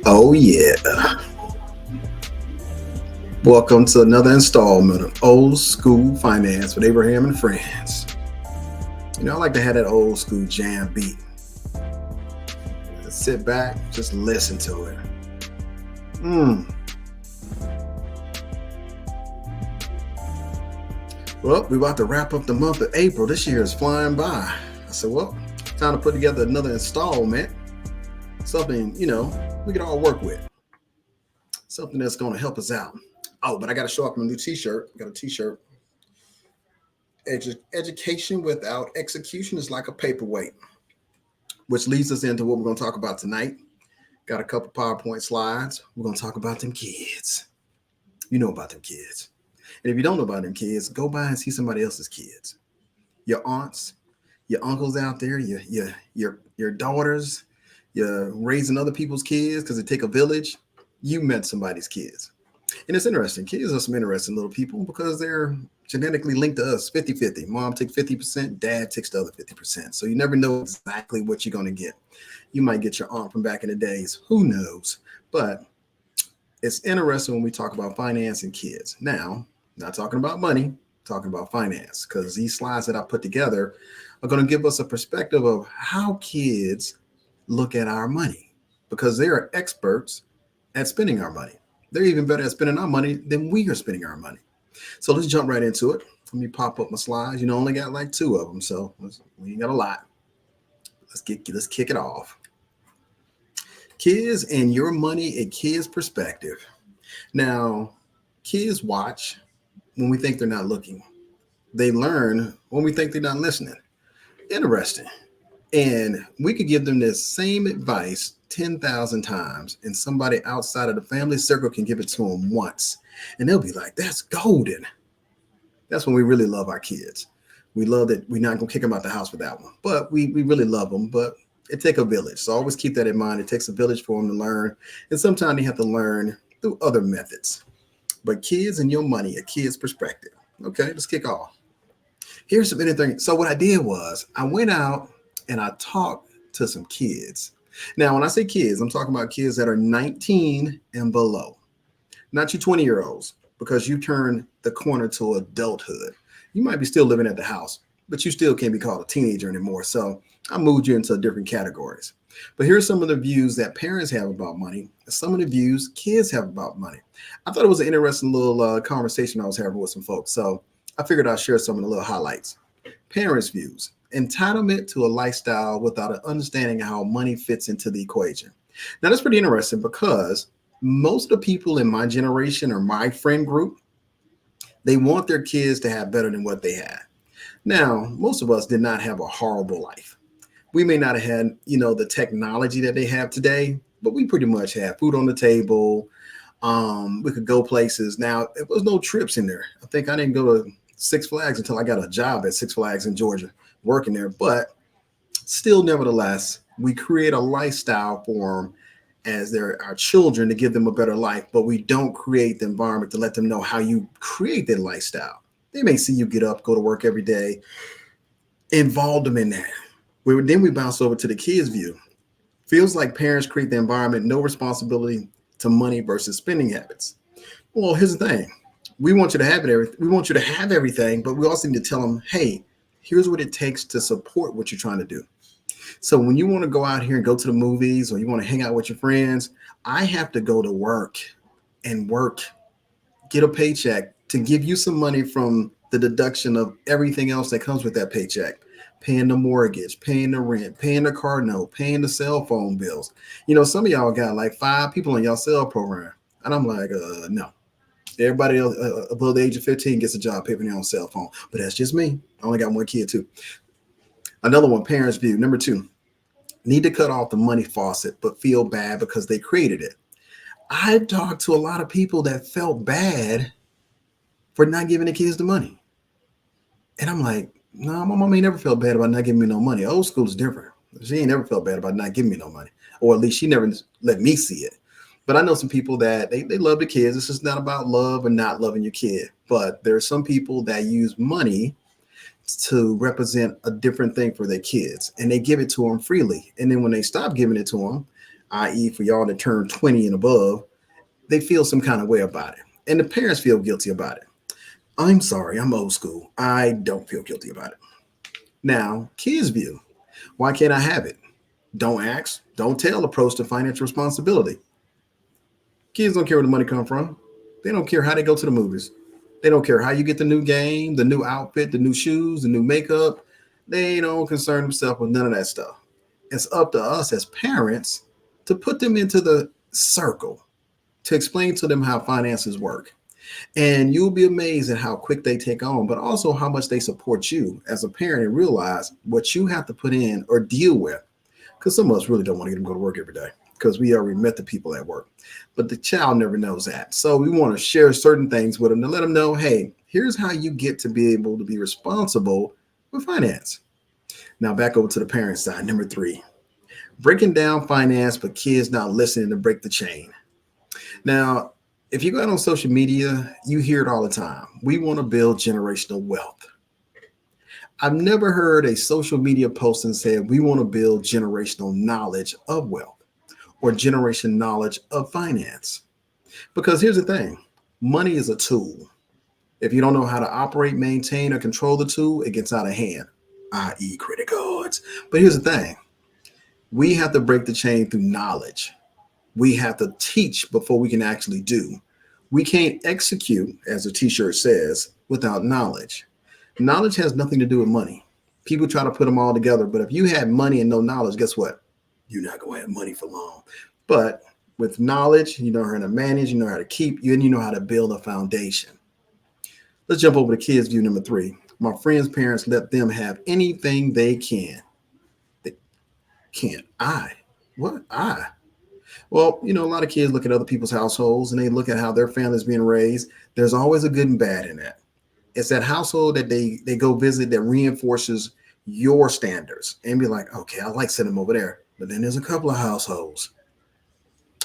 Oh, yeah. Welcome to another installment of Old School Finance with Abraham and Friends. I like to have that old school jam beat. Just sit back, just listen to it. Well, we're about to wrap up the month of April. This year is flying by. I said, well, time to put together another installment. Something, we can all work with. Something that's going to help us out. Oh, but I got to show off my new t-shirt. I got a t-shirt. Education without execution is like a paperweight, which leads us into what we're going to talk about tonight. Got a couple PowerPoint slides. We're going to talk about them kids. You know about them kids. And if you don't know about them kids, go by and see somebody else's kids. Your aunts, your uncles out there, your daughters, you're raising other people's kids because it take a village. You met somebody's kids. And it's interesting. Kids are some interesting little people because they're genetically linked to us 50-50. Mom takes 50%, dad takes the other 50%. So you never know exactly what you're going to get. You might get your aunt from back in the days. Who knows? But it's interesting when we talk about finance and kids. Now, not talking about money, talking about finance, because these slides that I put together are going to give us a perspective of how kids look at our money, because they are experts at spending our money. They're even better at spending our money than we are spending our money. So let's jump right into it. Let me pop up my slides. Only got like two of them, so we ain't got a lot. Let's kick it off. Kids and your money, a kid's perspective. Now, kids watch when we think they're not looking. They learn when we think they're not listening. Interesting. And we could give them this same advice 10,000 times, and somebody outside of the family circle can give it to them once. And they'll be like, that's golden. That's when we really love our kids. We love that we're not going to kick them out the house with that one. But we really love them. But it takes a village. So always keep that in mind. It takes a village for them to learn. And sometimes they have to learn through other methods. But kids and your money, a kid's perspective. Okay, let's kick off. Here's some interesting. So what I did was I went out and I talked to some kids. Now, when I say kids, I'm talking about kids that are 19 and below, not you 20-year-olds, because you turn the corner to adulthood. You might be still living at the house, but you still can't be called a teenager anymore. So I moved you into different categories. But here's some of the views that parents have about money, some of the views kids have about money. I thought it was an interesting little conversation I was having with some folks. So I figured I'd share some of the little highlights. Parents' views. Entitlement to a lifestyle without an understanding of how money fits into the equation. Now, that's pretty interesting because most of the people in my generation or my friend group, they want their kids to have better than what they had. Now, most of us did not have a horrible life. We may not have had, the technology that they have today, but we pretty much had food on the table. We could go places. Now, there was no trips in there. I think I didn't go to Six Flags until I got a job at Six Flags in Georgia working there. But still, nevertheless, we create a lifestyle for them as they're our children to give them a better life, but we don't create the environment to let them know how you create that lifestyle. They may see you get up, go to work every day, involve them in that. Then we bounce over to the kids' view. Feels like parents create the environment, no responsibility to money versus spending habits. Well, here's the thing. We want you to have it. We want you to have everything, but we also need to tell them, hey, here's what it takes to support what you're trying to do. So when you want to go out here and go to the movies or you want to hang out with your friends, I have to go to work, get a paycheck to give you some money from the deduction of everything else that comes with that paycheck. Paying the mortgage, paying the rent, paying the car note, paying the cell phone bills. Some of y'all got like 5 people on your cell program. And I'm like, no. Everybody else above the age of 15 gets a job paying their own cell phone. But that's just me. I only got one kid too. Another one, parents' view. Number 2, need to cut off the money faucet, but feel bad because they created it. I talked to a lot of people that felt bad for not giving the kids the money. And I'm like, no, my mom ain't never felt bad about not giving me no money. Old school is different. She ain't never felt bad about not giving me no money, or at least she never let me see it. But I know some people that they love the kids. This is not about love and not loving your kid. But there are some people that use money to represent a different thing for their kids, and they give it to them freely. And then when they stop giving it to them, i.e., for y'all that turn 20 and above, they feel some kind of way about it. And the parents feel guilty about it. I'm sorry, I'm old school. I don't feel guilty about it. Now, kids' view. Why can't I have it? Don't ask, don't tell approach to financial responsibility. Kids don't care where the money come from. They don't care how they go to the movies. They don't care how you get the new game, the new outfit, the new shoes, the new makeup. They don't concern themselves with none of that stuff. It's up to us as parents to put them into the circle, to explain to them how finances work. And you'll be amazed at how quick they take on, but also how much they support you as a parent and realize what you have to put in or deal with. Because some of us really don't want to get them to go to work every day because we already met the people at work. But the child never knows that. So we want to share certain things with them to let them know, hey, here's how you get to be able to be responsible with finance. Now back over to the parent side. Number 3, breaking down finance, but kids not listening to break the chain. Now, if you go out on social media, you hear it all the time. We want to build generational wealth. I've never heard a social media post and said we want to build generational knowledge of wealth or generation knowledge of finance. Because here's the thing, money is a tool. If you don't know how to operate, maintain, or control the tool, it gets out of hand, i.e., credit cards. But here's the thing, we have to break the chain through knowledge. We have to teach before we can actually do. We can't execute, as the t-shirt says, without knowledge. Knowledge has nothing to do with money. People try to put them all together, but if you had money and no knowledge, guess what? You're not going to have money for long. But with knowledge, you know how to manage, you know how to keep you, and you know how to build a foundation. Let's jump over to kids view number 3. My friends' parents let them have anything they can. They can't. What? Well, you know, a lot of kids look at other people's households and they look at how their family's being raised. There's always a good and bad in that. It's that household that they go visit that reinforces your standards and be like, okay, I like sending them over there. But then there's a couple of households.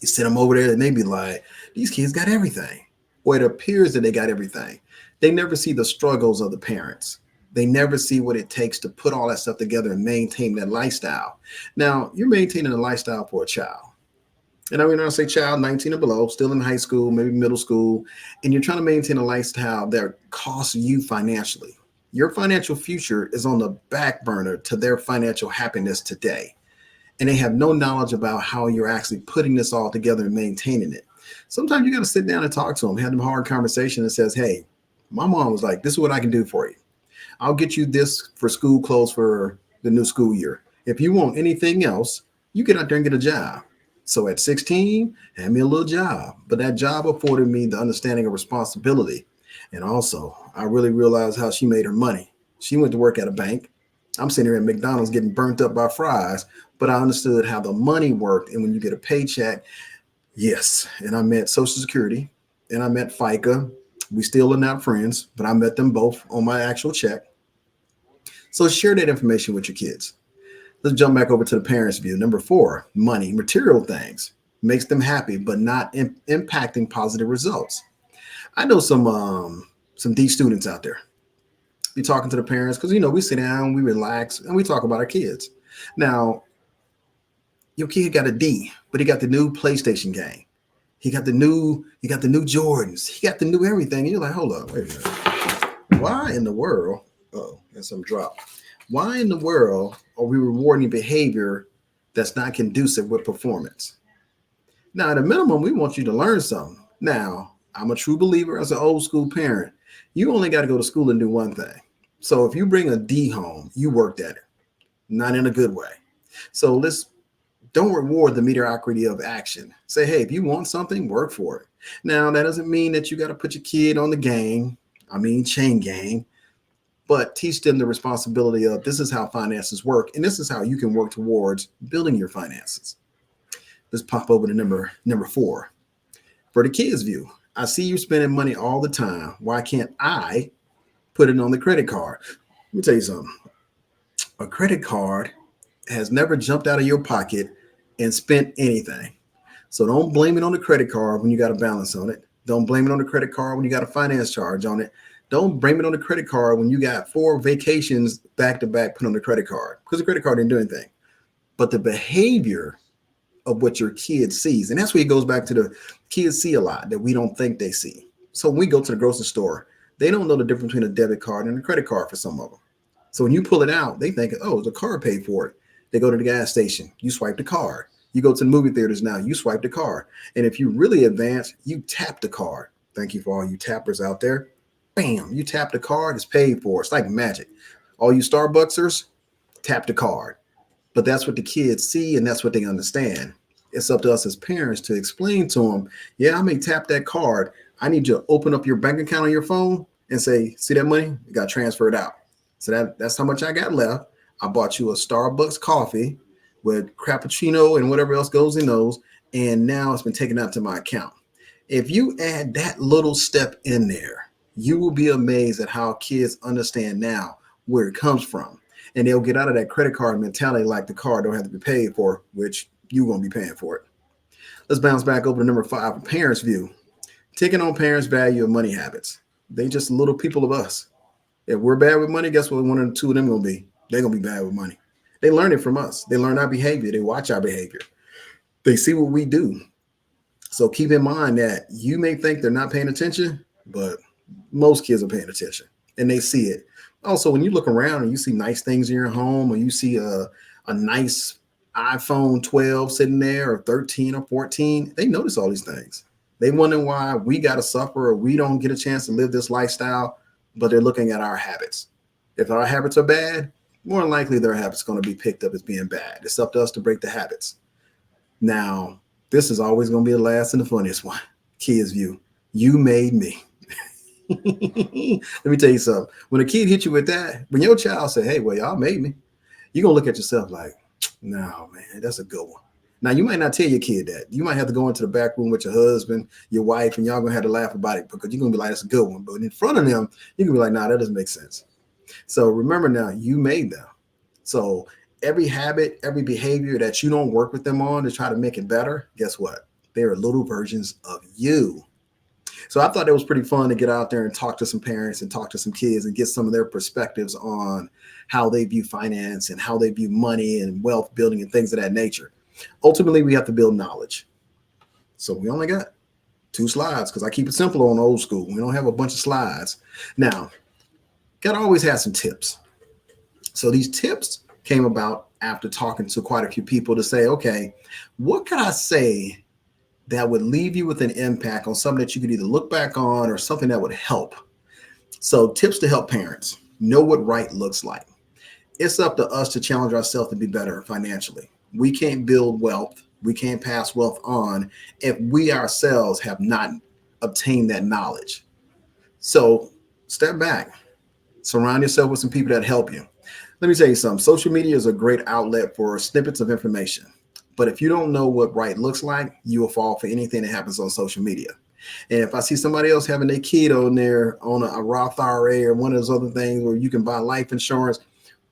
You send them over there and they be like, these kids got everything. Or it appears that they got everything. They never see the struggles of the parents. They never see what it takes to put all that stuff together and maintain that lifestyle. Now, you're maintaining a lifestyle for a child. And I mean, when I say child, 19 or below, still in high school, maybe middle school, and you're trying to maintain a lifestyle that costs you financially. Your financial future is on the back burner to their financial happiness today. And they have no knowledge about how you're actually putting this all together and maintaining it. Sometimes you got to sit down and talk to them, have them hard conversation that says, hey, my mom was like, this is what I can do for you. I'll get you this for school clothes for the new school year. If you want anything else, you get out there and get a job. So at 16, I had me a little job, but that job afforded me the understanding of responsibility. And also, I really realized how she made her money. She went to work at a bank. I'm sitting here at McDonald's getting burnt up by fries, but I understood how the money worked. And when you get a paycheck, yes. And I met Social Security and I met FICA. We still are not friends, but I met them both on my actual check. So share that information with your kids. Let's jump back over to the parents' view. Number 4, money, material things makes them happy, but not impacting positive results. I know some D students out there. Be talking to the parents because you know we sit down, we relax, and we talk about our kids. Now, your kid got a D, but he got the new PlayStation game. He got the new Jordans. He got the new everything. And you're like, hold up, wait a minute. Why in the world? Oh, there's some drop. Why in the world are we rewarding behavior that's not conducive with performance? Now, at a minimum, we want you to learn something. Now, I'm a true believer as an old school parent. You only got to go to school and do one thing. So if you bring a D home, you worked at it, not in a good way. So let's don't reward the mediocrity of action. Say, hey, if you want something, work for it. Now, that doesn't mean that you got to put your kid on the gang. I mean, chain gang. But teach them the responsibility of this is how finances work, and this is how you can work towards building your finances. Let's pop over to number 4. For the kids' view, I see you spending money all the time. Why can't I put it on the credit card? Let me tell you something. A credit card has never jumped out of your pocket and spent anything. So don't blame it on the credit card when you got a balance on it. Don't blame it on the credit card when you got a finance charge on it. Don't blame it on the credit card when you got 4 vacations back to back put on the credit card because the credit card didn't do anything. But the behavior of what your kid sees. And that's where it goes back to the kids see a lot that we don't think they see. So when we go to the grocery store, they don't know the difference between a debit card and a credit card for some of them. So when you pull it out, they think, oh, the card paid for it. They go to the gas station, you swipe the card. You go to the movie theaters now, you swipe the card. And if you really advance, you tap the card. Thank you for all you tappers out there. Bam, you tap the card, it's paid for. It's like magic. All you Starbucksers, tap the card. But that's what the kids see and that's what they understand. It's up to us as parents to explain to them, yeah, I may tap that card. I need you to open up your bank account on your phone and say, see that money? You got transferred out. So that's how much I got left. I bought you a Starbucks coffee with cappuccino and whatever else goes in those. And now it's been taken out to my account. If you add that little step in there, you will be amazed at how kids understand now where it comes from. And they'll get out of that credit card mentality like the card don't have to be paid for, which you're going to be paying for it. Let's bounce back over to number 5, parents' view. Taking on parents' value of money habits. They just little people of us. If we're bad with money, guess what one or two of them going to be? They're going to be bad with money. They learn it from us. They learn our behavior. They watch our behavior. They see what we do. So keep in mind that you may think they're not paying attention, but most kids are paying attention and they see it. Also, when you look around and you see nice things in your home, or you see a nice iPhone 12 sitting there, or 13 or 14, they notice all these things. They wonder why we got to suffer or we don't get a chance to live this lifestyle, but they're looking at our habits. If our habits are bad, more than likely their habits going to be picked up as being bad. It's up to us to break the habits. Now, this is always going to be the last and the funniest one. Kids' view. You made me. Let me tell you something. When a kid hits you with that, when your child say, hey, well, y'all made me, you're going to look at yourself like, no, man, that's a good one. Now, you might not tell your kid that. You might have to go into the back room with your husband, your wife, and y'all going to have to laugh about it because you're going to be like, that's a good one. But in front of them, you can be like, nah, that doesn't make sense. So remember now, you made them. So every habit, every behavior that you don't work with them on to try to make it better, guess what? They are little versions of you. So I thought it was pretty fun to get out there and talk to some parents and talk to some kids and get some of their perspectives on how they view finance and how they view money and wealth building and things of that nature. Ultimately, we have to build knowledge. So we only got 2 slides because I keep it simple on old school. We don't have a bunch of slides. Now, got to always have some tips. So these tips came about after talking to quite a few people to say, okay, what can I say that would leave you with an impact on something that you could either look back on or something that would help? So tips to help parents know what right looks like. It's up to us to challenge ourselves to be better financially. We can't build wealth. We can't pass wealth on if we ourselves have not obtained that knowledge. So step back, surround yourself with some people that help you. Let me tell you something. Social media is a great outlet for snippets of information. But if you don't know what right looks like, you will fall for anything that happens on social media. And if I see somebody else having their kid on there on a Roth IRA or one of those other things where you can buy life insurance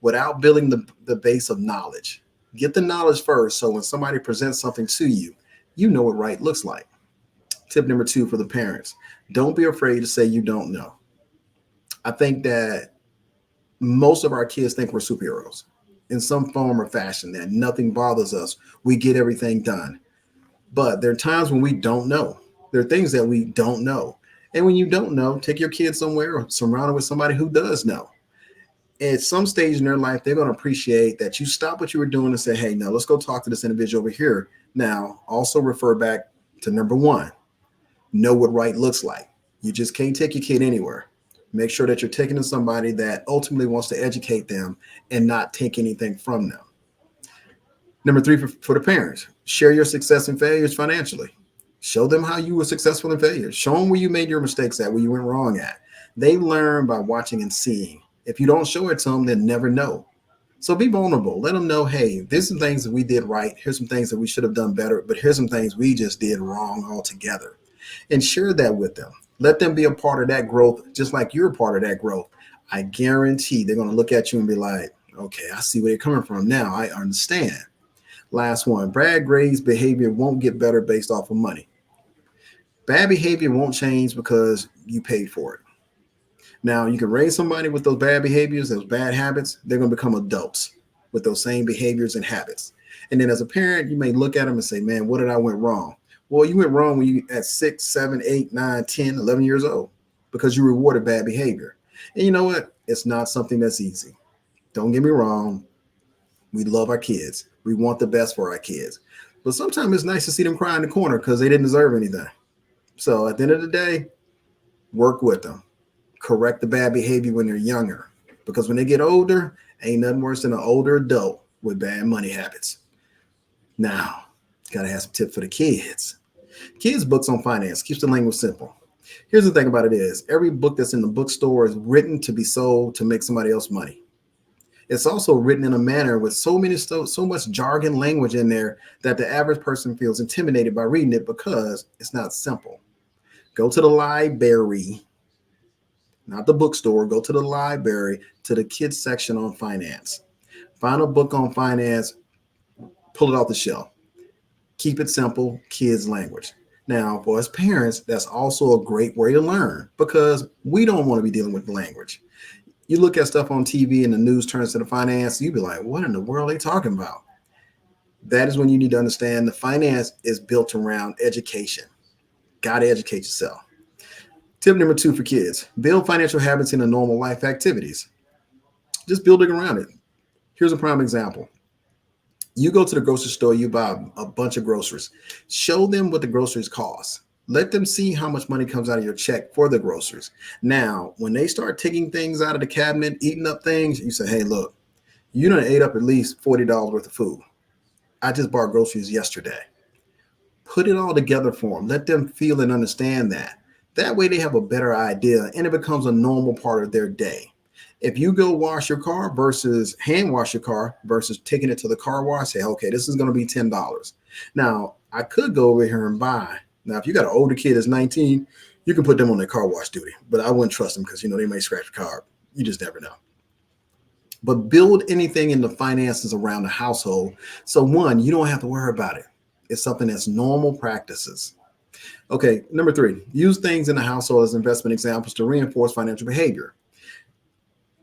without building the base of knowledge, get the knowledge first. So when somebody presents something to you, you know what right looks like. Tip number 2 for the parents. Don't be afraid to say you don't know. I think that most of our kids think we're superheroes in some form or fashion, that nothing bothers us. We get everything done. But there are times when we don't know. There are things that we don't know. And when you don't know, take your kids somewhere or surround them with somebody who does know. At some stage in their life, they're going to appreciate that you stop what you were doing and say, hey, now let's go talk to this individual over here. Now, also refer back to number 1, know what right looks like. You just can't take your kid anywhere. Make sure that you're taking to somebody that ultimately wants to educate them and not take anything from them. Number 3 for the parents, share your success and failures financially. Show them how you were successful in failures. Show them where you made your mistakes at, where you went wrong at. They learn by watching and seeing. If you don't show it to them, they'll never know. So be vulnerable. Let them know, hey, there's some things that we did right. Here's some things that we should have done better, but here's some things we just did wrong altogether. And share that with them. Let them be a part of that growth, just like you're a part of that growth. I guarantee they're going to look at you and be like, okay, I see where you're coming from now. I understand. Last one, bad grades behavior won't get better based off of money. Bad behavior won't change because you paid for it. Now, you can raise somebody with those bad behaviors, those bad habits. They're going to become adults with those same behaviors and habits. And then as a parent, you may look at them and say, man, what did I went wrong? Well, you went wrong when you at 6, 7, 8, 9, 10, 11 years old because you rewarded bad behavior. And you know what? It's not something that's easy. Don't get me wrong. We love our kids. We want the best for our kids. But sometimes it's nice to see them cry in the corner because they didn't deserve anything. So at the end of the day, work with them. Correct the bad behavior when they're younger. Because when they get older, ain't nothing worse than an older adult with bad money habits. Now, gotta have some tips for the kids. Kids' books on finance keeps the language simple. Here's the thing about it is every book that's in the bookstore is written to be sold to make somebody else money. It's also written in a manner with so much jargon language in there that the average person feels intimidated by reading it because it's not simple. Go to the library, not the bookstore. Go to the library to the kids section on finance. Find a book on finance, pull it off the shelf. Keep it simple, kids' language. Now, for us parents, that's also a great way to learn because we don't want to be dealing with the language. You look at stuff on TV and the news turns to the finance, you be like, what in the world are they talking about? That is when you need to understand the finance is built around education. Got to educate yourself. Tip number 2 for kids, build financial habits in the normal life activities. Just building around it. Here's a prime example. You go to the grocery store, you buy a bunch of groceries. Show them what the groceries cost. Let them see how much money comes out of your check for the groceries. Now, when they start taking things out of the cabinet, eating up things, you say, hey, look, you done ate up at least $40 worth of food. I just bought groceries yesterday. Put it all together for them. Let them feel and understand that. That way they have a better idea and it becomes a normal part of their day. If you go wash your car versus hand wash your car versus taking it to the car wash, say, okay, this is going to be $10. Now, I could go over here and buy. Now, if you got an older kid that's 19, you can put them on their car wash duty, but I wouldn't trust them because, they may scratch the car. You just never know. But build anything in the finances around the household. So one, you don't have to worry about it. It's something that's normal practices. Okay, number 3, use things in the household as investment examples to reinforce financial behavior.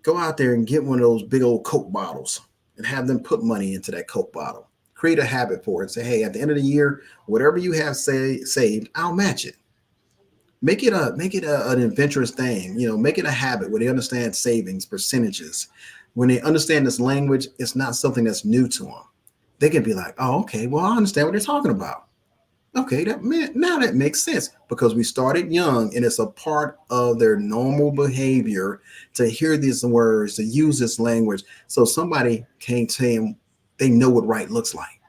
Go out there and get one of those big old Coke bottles and have them put money into that Coke bottle. Create a habit for it. Say, hey, at the end of the year, whatever you have saved, I'll match it. Make it an adventurous thing. Make it a habit where they understand savings, percentages. When they understand this language, it's not something that's new to them. They can be like, oh, okay, well, I understand what they're talking about. Okay, now that makes sense because we started young and it's a part of their normal behavior to hear these words, to use this language. So somebody can't tell them they know what right looks like.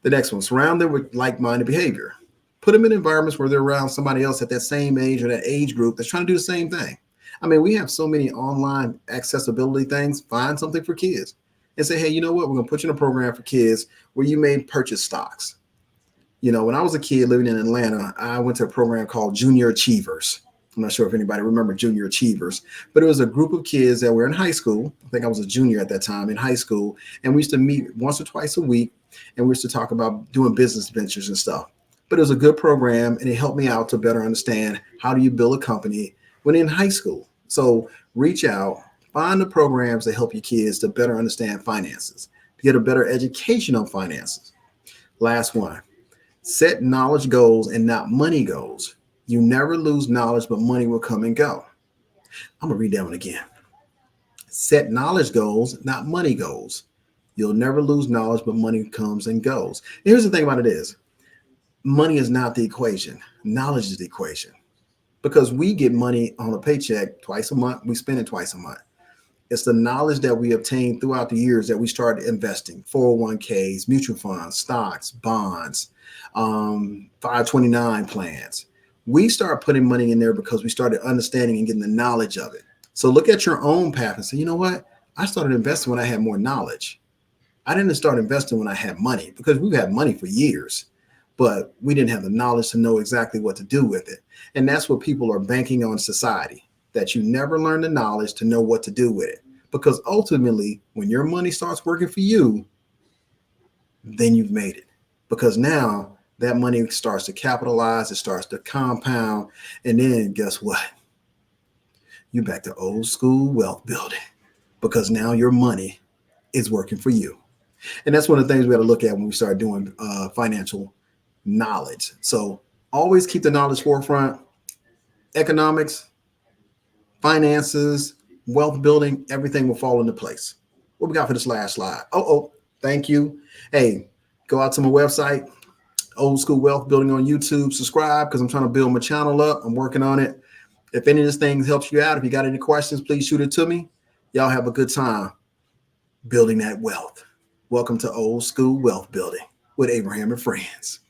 The next one, surround them with like-minded behavior. Put them in environments where they're around somebody else at that same age or that age group that's trying to do the same thing. I mean, we have so many online accessibility things. Find something for kids and say, hey, you know what? We're going to put you in a program for kids where you may purchase stocks. When I was a kid living in Atlanta, I went to a program called Junior Achievers. I'm not sure if anybody remember Junior Achievers, but it was a group of kids that were in high school. I think I was a junior at that time in high school. And we used to meet once or twice a week. And we used to talk about doing business ventures and stuff. But it was a good program and it helped me out to better understand how do you build a company when in high school. So reach out, find the programs that help your kids to better understand finances, to get a better education on finances. Last one. Set knowledge goals and not money goals. You never lose knowledge, but money will come and go. I'm going to read that one again. Set knowledge goals, not money goals. You'll never lose knowledge, but money comes and goes. And here's the thing about it is, money is not the equation. Knowledge is the equation. Because we get money on a paycheck twice a month, we spend it twice a month. It's the knowledge that we obtained throughout the years that we started investing, 401ks, mutual funds, stocks, bonds, 529 plans. We start putting money in there because we started understanding and getting the knowledge of it. So look at your own path and say, you know what? I started investing when I had more knowledge. I didn't start investing when I had money because we've had money for years, but we didn't have the knowledge to know exactly what to do with it. And that's what people are banking on society, that you never learn the knowledge to know what to do with it. Because ultimately, when your money starts working for you, then you've made it. Because now that money starts to capitalize, it starts to compound, and then guess what? You're back to old school wealth building because now your money is working for you. And that's one of the things we got to look at when we start doing financial knowledge. So always keep the knowledge forefront. Economics, finances, wealth building, everything will fall into place. What we got for this last slide? Thank you. Hey, go out to my website, Old School Wealth Building on YouTube. Subscribe because I'm trying to build my channel up. I'm working on it. If any of these things helps you out, if you got any questions, please shoot it to me. Y'all have a good time building that wealth. Welcome to Old School Wealth Building with Abraham and Friends.